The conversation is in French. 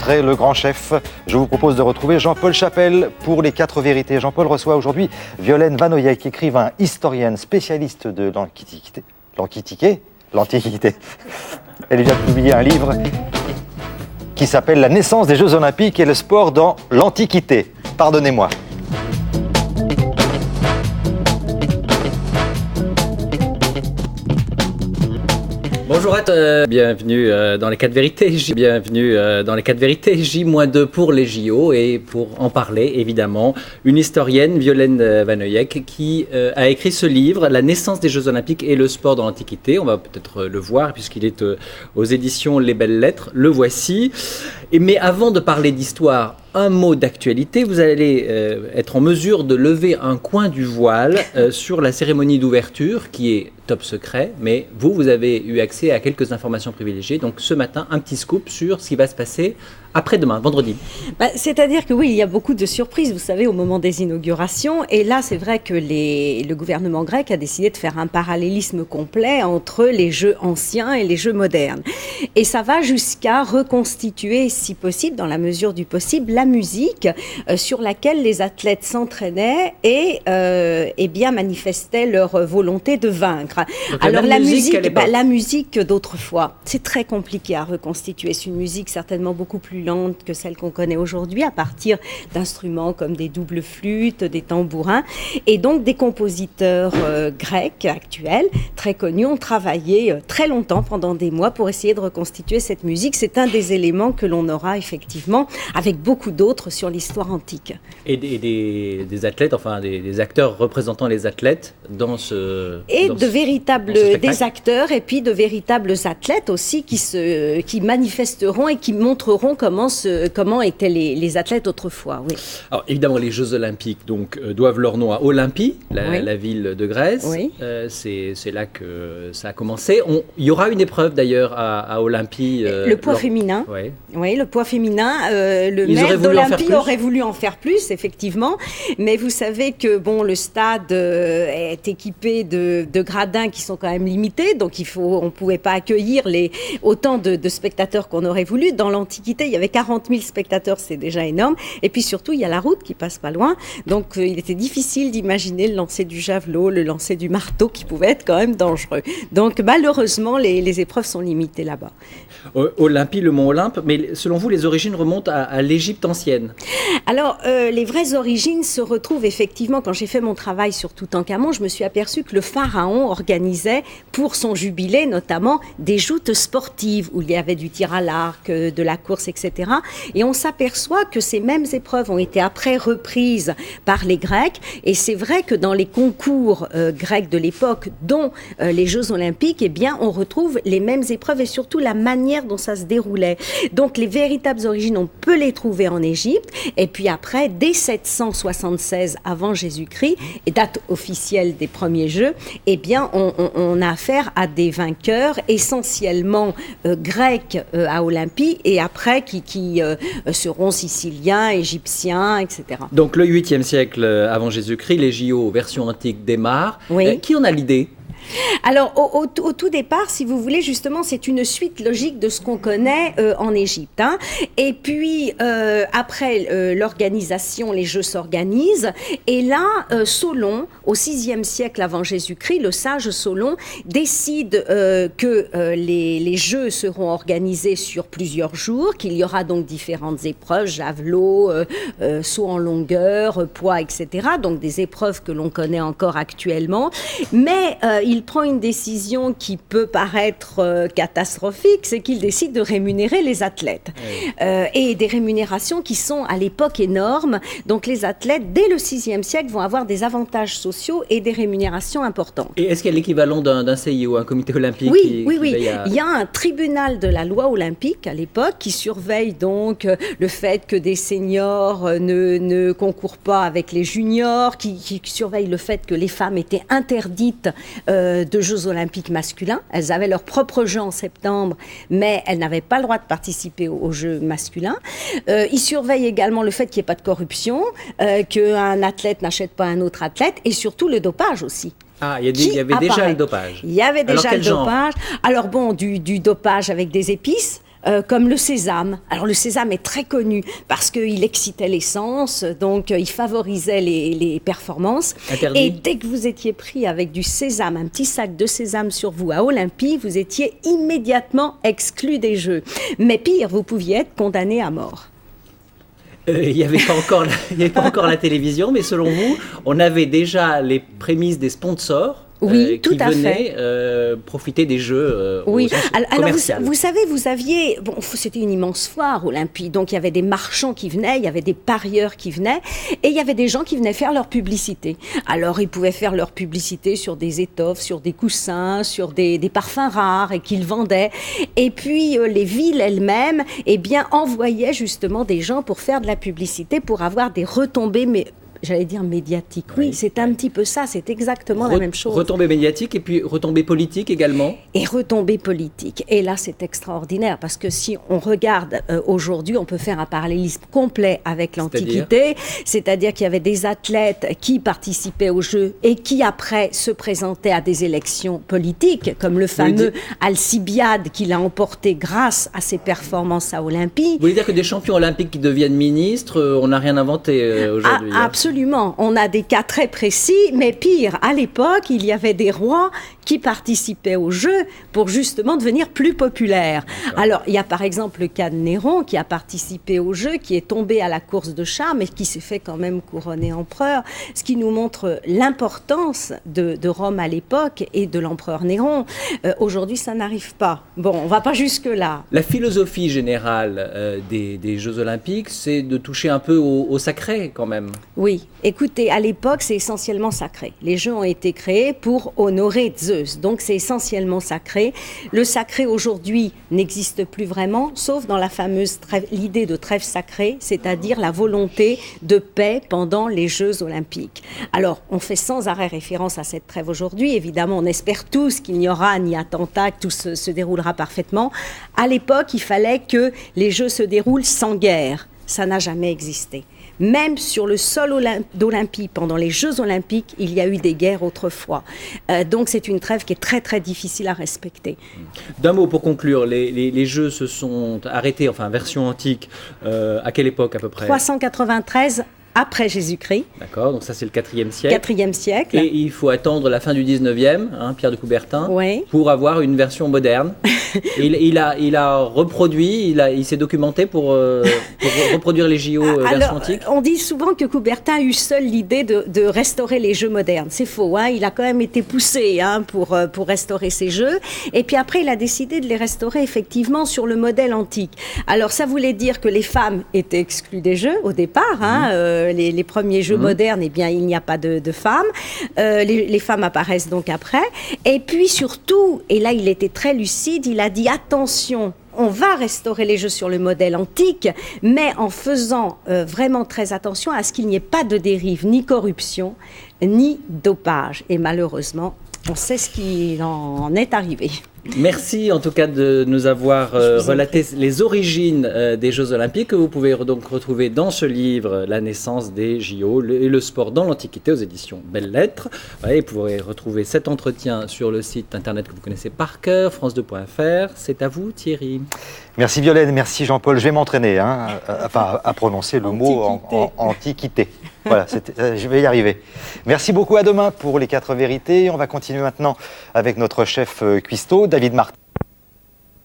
rencontrer le grand chef. Je vous propose de retrouver Jean-Paul Chapelle pour les 4 vérités. Jean-Paul reçoit aujourd'hui Violaine Vanoyek, écrivain, historienne, spécialiste de l'Antiquité. Elle vient de publier un livre qui s'appelle « La naissance des Jeux Olympiques et le sport dans l'Antiquité ». Pardonnez-moi. Bonjour à tous, bienvenue dans les 4 vérités, J-2 pour les JO et pour en parler évidemment, une historienne, Violaine Vanoyek, qui a écrit ce livre, La naissance des Jeux Olympiques et le sport dans l'Antiquité. On va peut-être le voir puisqu'il est aux éditions Les Belles Lettres, le voici. Mais avant de parler d'histoire, un mot d'actualité, vous allez être en mesure de lever un coin du voile sur la cérémonie d'ouverture qui est top secret, mais vous avez eu accès à quelques informations privilégiées. Donc ce matin, un petit scoop sur ce qui va se passer après-demain, vendredi. C'est-à-dire que oui, il y a beaucoup de surprises, vous savez, au moment des inaugurations. Et là, c'est vrai que le gouvernement grec a décidé de faire un parallélisme complet entre les jeux anciens et les jeux modernes. Et ça va jusqu'à reconstituer, si possible, dans la mesure du possible, la musique sur laquelle les athlètes s'entraînaient et bien manifestaient leur volonté de vaincre. Donc, alors la musique d'autrefois, c'est très compliqué à reconstituer. C'est une musique certainement beaucoup plus lente que celle qu'on connaît aujourd'hui, à partir d'instruments comme des doubles flûtes, des tambourins. Et donc des compositeurs grecs actuels, très connus, ont travaillé très longtemps, pendant des mois, pour essayer de reconstituer cette musique. C'est un des éléments que l'on aura effectivement, avec beaucoup d'autres, sur l'histoire antique. Et des athlètes, enfin des acteurs représentant les athlètes dans ce... Et de véritables des acteurs et puis de véritables athlètes aussi qui manifesteront et qui montreront comment étaient les athlètes autrefois. Oui. Alors évidemment, les Jeux Olympiques doivent leur nom à Olympie, la ville de Grèce. Oui. C'est là que ça a commencé. Il y aura une épreuve d'ailleurs à Olympie. Le poids féminin. Oui. Oui, le poids féminin. Le maire d'Olympie aurait voulu en faire plus, effectivement. Mais vous savez que le stade est équipé de gradins qui sont quand même limités. Donc on ne pouvait pas accueillir autant de spectateurs qu'on aurait voulu. Dans l'Antiquité, il y avait 40 000 spectateurs, c'est déjà énorme. Et puis surtout, il y a la route qui passe pas loin. Donc il était difficile d'imaginer le lancer du javelot, le lancer du marteau qui pouvait être quand même dangereux. Donc malheureusement, les épreuves sont limitées là-bas. Olympie, le mont Olympe, mais selon vous, les origines remontent à l'Égypte ancienne? Alors, les vraies origines se retrouvent effectivement, quand j'ai fait mon travail sur Toutankhamon, je me suis aperçue que le pharaon organisait pour son jubilé notamment des joutes sportives où il y avait du tir à l'arc, de la course, etc. Et on s'aperçoit que ces mêmes épreuves ont été après reprises par les Grecs. Et c'est vrai que dans les concours grecs de l'époque, dont les Jeux Olympiques, eh bien, on retrouve les mêmes épreuves et surtout la manière dont ça se déroulait. Donc, les véritables origines, on peut les trouver en Égypte. Et puis après, dès 776 avant Jésus-Christ, date officielle des premiers Jeux, eh bien, on a affaire à des vainqueurs essentiellement grecs à Olympie et après qui seront siciliens, égyptiens, etc. Donc le 8e siècle avant Jésus-Christ, les JO version antique démarrent. Oui. Qui en a l'idée ? Alors, au tout départ, si vous voulez, justement, c'est une suite logique de ce qu'on connaît en Égypte. Hein. Et puis, après l'organisation, les Jeux s'organisent. Et là, Solon, au VIe siècle avant Jésus-Christ, le sage Solon décide que les Jeux seront organisés sur plusieurs jours, qu'il y aura donc différentes épreuves, javelot, saut en longueur, poids, etc. Donc, des épreuves que l'on connaît encore actuellement. Mais il prend une décision qui peut paraître catastrophique, c'est qu'il décide de rémunérer les athlètes. Oui. Et des rémunérations qui sont à l'époque énormes. Donc les athlètes, dès le VIe siècle, vont avoir des avantages sociaux et des rémunérations importantes. Et est-ce qu'il y a l'équivalent d'un CIO, un comité olympique? Oui. Il y a un tribunal de la loi olympique à l'époque qui surveille donc le fait que des seniors ne concourent pas avec les juniors, qui surveille le fait que les femmes étaient interdites de Jeux olympiques masculins. Elles avaient leur propre jeu en septembre, mais elles n'avaient pas le droit de participer aux Jeux masculins. Ils surveillent également le fait qu'il n'y ait pas de corruption, qu'un athlète n'achète pas un autre athlète, et surtout le dopage aussi. Ah, il y avait déjà le dopage. Il y avait déjà le dopage. Alors bon, du dopage avec des épices, comme le sésame. Alors le sésame est très connu parce qu'il excitait les sens, donc il favorisait les performances. Interdit. Et dès que vous étiez pris avec du sésame, un petit sac de sésame sur vous à Olympie, vous étiez immédiatement exclu des Jeux. Mais pire, vous pouviez être condamné à mort. Il n'y avait pas encore la télévision, mais selon vous, on avait déjà les prémices des sponsors. Oui, tout qui à venaient profiter des Jeux oui. Alors commerciaux. vous savez, vous aviez... Bon, c'était une immense foire olympique, donc il y avait des marchands qui venaient, il y avait des parieurs qui venaient, et il y avait des gens qui venaient faire leur publicité. Alors ils pouvaient faire leur publicité sur des étoffes, sur des coussins, sur des parfums rares, et qu'ils vendaient. Et puis les villes elles-mêmes, eh bien, envoyaient justement des gens pour faire de la publicité, pour avoir des retombées, mais... J'allais dire médiatique. Oui, c'est un petit peu ça, c'est exactement la même chose. Retombées médiatiques et puis retombées politiques également. Et retombées politiques. Et là, c'est extraordinaire parce que si on regarde aujourd'hui, on peut faire un parallélisme complet avec l'Antiquité. C'est-à-dire qu'il y avait des athlètes qui participaient aux Jeux et qui après se présentaient à des élections politiques, comme le fameux Alcibiade qui l'a emporté grâce à ses performances à Olympie. Vous voulez dire que des champions olympiques qui deviennent ministres, on n'a rien inventé aujourd'hui. Absolument. On a des cas très précis, mais pire, à l'époque, il y avait des rois qui participaient aux Jeux pour justement devenir plus populaires. Alors, il y a par exemple le cas de Néron qui a participé aux Jeux, qui est tombé à la course de chars, mais qui s'est fait quand même couronner empereur, ce qui nous montre l'importance de Rome à l'époque et de l'empereur Néron. Aujourd'hui, ça n'arrive pas. Bon, on ne va pas jusque-là. La philosophie générale des Jeux Olympiques, c'est de toucher un peu au sacré quand même. Oui, écoutez, à l'époque, c'est essentiellement sacré. Les Jeux ont été créés pour honorer Zeus. Donc c'est essentiellement sacré. Le sacré aujourd'hui n'existe plus vraiment, sauf dans la fameuse l'idée de trêve sacrée, c'est-à-dire la volonté de paix pendant les Jeux Olympiques. Alors on fait sans arrêt référence à cette trêve aujourd'hui. Évidemment, on espère tous qu'il n'y aura ni attentat, que tout se déroulera parfaitement. À l'époque, il fallait que les Jeux se déroulent sans guerre. Ça n'a jamais existé. Même sur le sol d'Olympie, pendant les Jeux Olympiques, il y a eu des guerres autrefois. Donc c'est une trêve qui est très très difficile à respecter. D'un mot pour conclure, les Jeux se sont arrêtés, enfin version antique, à quelle époque à peu près ? 393 après Jésus-Christ. D'accord, donc ça c'est le 4e siècle. 4e siècle. Et il faut attendre la fin du 19e, Pierre de Coubertin, oui, pour avoir une version moderne. Il a reproduit, il s'est documenté pour reproduire les JO version antique. On dit souvent que Coubertin a eu seul l'idée de restaurer les Jeux modernes. C'est faux, hein, il a quand même été poussé pour restaurer ces Jeux. Et puis après, il a décidé de les restaurer effectivement sur le modèle antique. Alors ça voulait dire que les femmes étaient exclues des Jeux au départ, les premiers Jeux modernes, eh bien, il n'y a pas de femmes. Les femmes apparaissent donc après. Et puis surtout, et là il était très lucide, il a dit attention, on va restaurer les Jeux sur le modèle antique, mais en faisant vraiment très attention à ce qu'il n'y ait pas de dérive, ni corruption, ni dopage. Et malheureusement, on sait ce qui en est arrivé. Merci en tout cas de nous avoir relaté les origines des Jeux Olympiques que vous pouvez donc retrouver dans ce livre, La naissance des JO et le sport dans l'Antiquité aux éditions Belles Lettres. Voilà, vous pourrez retrouver cet entretien sur le site internet que vous connaissez par cœur, france2.fr. C'est à vous Thierry. Merci Violaine, merci Jean-Paul. Je vais m'entraîner à prononcer le mot antiquité. Voilà, je vais y arriver. Merci beaucoup, à demain pour les 4 vérités. On va continuer maintenant avec notre chef cuistot, David Martin.